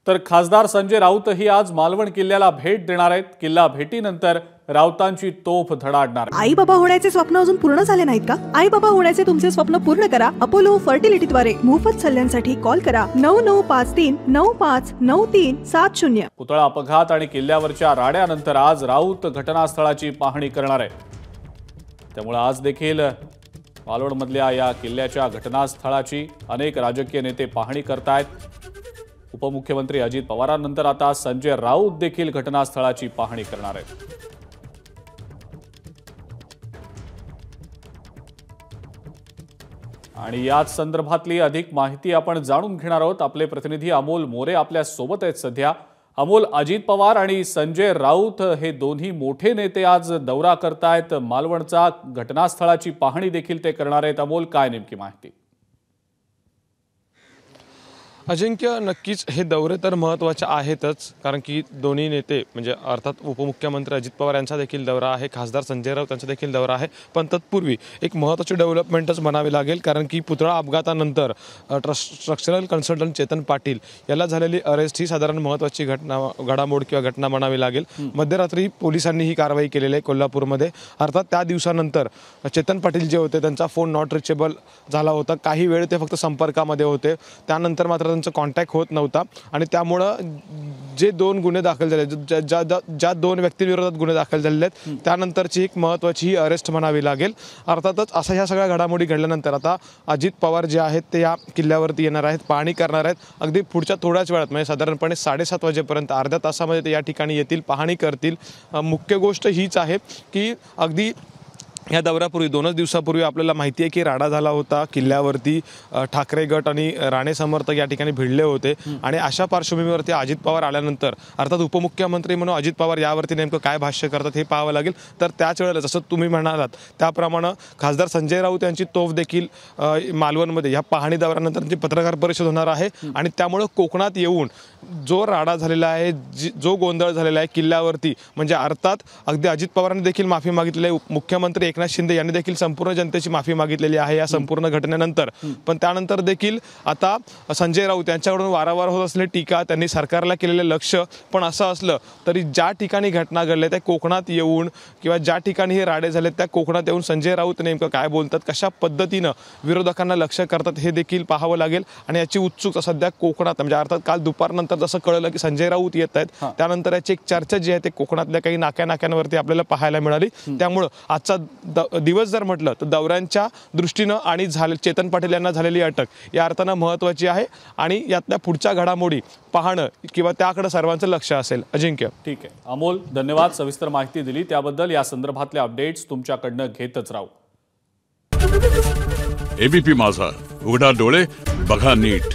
तर खासदार संजय राऊतही आज मालवण किल्ल्याला भेट देणार आहेत। किल्ला भेटीनंतर राऊतांची तोफ धडाडणार। आई बाबा होण्याचे स्वप्न अजून पूर्ण झाले नाहीत का? आई बाबा होण्याचे तुमचे स्वप्न पूर्ण करा अपोलो फर्टिलिटीद्वारे। मोफत सल्ल्यांसाठी कॉल करा 9953959370। पुतळा अपघात आणि किल्ल्यावरच्या राड्यानंतर आज राऊत घटनास्थळाची पाहणी करणार आहे। त्यामुळे आज देखील मालवणमधल्या या किल्ल्याच्या घटनास्थळाची अनेक राजकीय नेते पाहणी करतायत। उपमुख्यमंत्री अजित पवारांनंतर आता संजय राऊत देखील घटनास्थळाची पाहणी करणार आहेत। आणि याच संदर्भातली अधिक माहिती आपण जाणून घेणार आहोत। आपले प्रतिनिधी अमोल मोरे आपल्या सोबत आहेत सध्या। अमोल, अजित पवार आणि संजय राऊत हे दोन्ही मोठे नेते आज दौरा करतायत मालवणचा, घटनास्थळाची पाहणी देखील ते करणार आहेत। अमोल, काय नेमकी माहिती? अजिंक्य, नक्कीच हे दौरे तर महत्त्वाचे आहेतच, कारण की दोन्ही नेते म्हणजे अर्थात उपमुख्यमंत्री अजित पवार यांचा देखील दौरा आहे, खासदार संजय राऊत यांचा देखील दौरा आहे। पण तत्पूर्वी एक महत्त्वाची डेव्हलपमेंटच म्हणावी लागेल, कारण की पुतळा अपघातानंतर स्ट्रक्चरल कन्सल्टंट चेतन पाटील याला झालेली अरेस्ट ही साधारण महत्त्वाची घडामोड किंवा घटना म्हणावी लागेल। मध्यरात्री पोलिसांनी ही कारवाई केलेली आहे कोल्हापूरमध्ये। अर्थात त्या दिवसानंतर चेतन पाटील जे होते त्यांचा फोन नॉट रिचेबल झाला होता, काही वेळ ते फक्त संपर्कामध्ये होते, त्यानंतर मात्र त्यांचा कॉन्टॅक्ट होत नव्हता आणि त्यामुळे जे दोन गुन्हे दाखल झाले, ज्या दोन व्यक्तींविरोधात गुन्हे दाखल झालेले आहेत, त्यानंतरची एक महत्त्वाची ही अरेस्ट म्हणावी लागेल। अर्थातच अशा ह्या सगळ्या घडामोडी घडल्यानंतर आता अजित पवार जे आहेत ते या किल्ल्यावरती येणार आहेत, पाहणी करणार आहेत। अगदी पुढच्या थोड्याच वेळात म्हणजे साधारणपणे 7:30 वाजेपर्यंत अर्ध्या तासामध्ये ते या ठिकाणी येतील, पाहणी करतील। मुख्य गोष्ट हीच आहे की अगदी या दौऱ्यापूर्वी 2 दिवसापूर्वी आपल्याला माहिती आहे की राडा झाला होता किल्ल्यावरती, ठाकरे गट आणि राणे समर्थक या ठिकाणी भिडले होते आणि अशा पार्श्वभूमीवरती अजित पवार आल्यानंतर अर्थात उपमुख्यमंत्री म्हणून अजित पवार यावरती नेमकं काय भाष्य करतात हे पाहावं लागेल। तर त्याच वेळेला जसं तुम्ही म्हणालात त्याप्रमाणे खासदार संजय राऊत यांची तोफ देखील मालवणमध्ये या पाहणी दौऱ्यानंतर पत्रकार परिषद होणार आहे आणि त्यामुळे कोकणात येऊन जो राडा झालेला आहे, जो गोंधळ झालेला आहे किल्ल्यावरती, म्हणजे अर्थात अगदी अजित पवारांनी देखील माफी मागितलेली आहे, मुख्यमंत्री एकनाथ शिंदे यांनी देखील संपूर्ण जनतेची माफी मागितलेली आहे या संपूर्ण घटनेनंतर। पण त्यानंतर देखील आता संजय राऊत यांच्याकडून वारंवार होत असलेली टीका, त्यांनी सरकारला केलेले लक्ष, पण असं असलं तरी ज्या ठिकाणी घटना घडल्या त्या कोकणात येऊन किंवा ज्या ठिकाणी हे राडे झाले त्या कोकणात येऊन संजय राऊत नेमकं काय बोलतात, कशा पद्धतीनं विरोधकांना लक्ष करतात हे देखील पाहावं लागेल। आणि याची उत्सुकता सध्या कोकणात म्हणजे अर्थात काल दुपारनंतर जसं कळलं की संजय राऊत येत आहेत, त्यानंतर याची एक चर्चा जी आहे ते कोकणातल्या काही नाक्यावरती आपल्याला पाहायला मिळाली। त्यामुळं आजचा दिवस जर म्हटलं तर दौऱ्यांच्या दृष्टीनं आणि चेतन पाटील यांना झालेली अटक या अर्थानं महत्त्वाची आहे आणि यातल्या पुढच्या घडामोडी पाहणं किंवा त्याकडे सर्वांचं लक्ष असेल। अजिंक्य, ठीक आहे अमोल, धन्यवाद, सविस्तर माहिती दिली त्याबद्दल। या संदर्भातले अपडेट्स तुमच्याकडनं घेतच राहू। एबीपी माझा, उघडा डोळे बघा नीट।